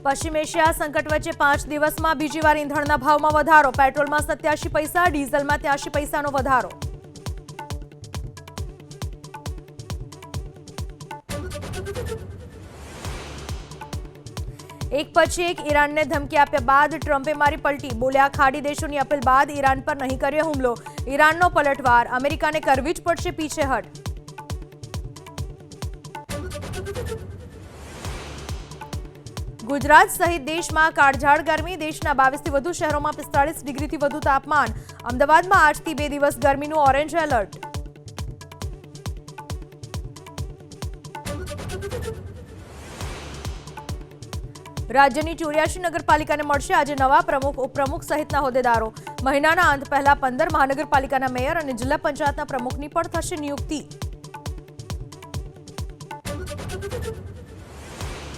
પશ્ચિમ એશિયા સંકટ વચ્ચે 5 દિવસમાં બીજી વાર ઈંધણના ભાવમાં વધારો. પેટ્રોલમાં 87 પૈસા, ડીઝલમાં 83 પૈસાનો વધારો. એક પછી એક ઈરાનને ધમકી આપ્યા બાદ ટ્રમ્પે મારી પલટી. બોલ્યા, ખાડી દેશોની અપીલ બાદ ઈરાન પર નહીં કર્યો હુમલો. ઈરાનનો પલટવાર, અમેરિકાને કરવી જ પડશે પીછેહટ. ગુજરાત સહિત દેશમાં કાળઝાળ ગરમી. દેશના 22 થી વધુ શહેરોમાં 45 ડિગ્રીથી વધુ તાપમાન. અમદાવાદમાં આજથી 2 દિવસ ગરમીનું ઓરેન્જ એલર્ટ. રાજ્યની 84 નગરપાલિકાને મળશે આજે નવા પ્રમુખ, ઉપપ્રમુખ સહિતના હોદ્દેદારો. મહિનાના અંત પહેલા 15 મહાનગરપાલિકાના મેયર અને જિલ્લા પંચાયતના પ્રમુખની પણ થશે નિયુક્તિ.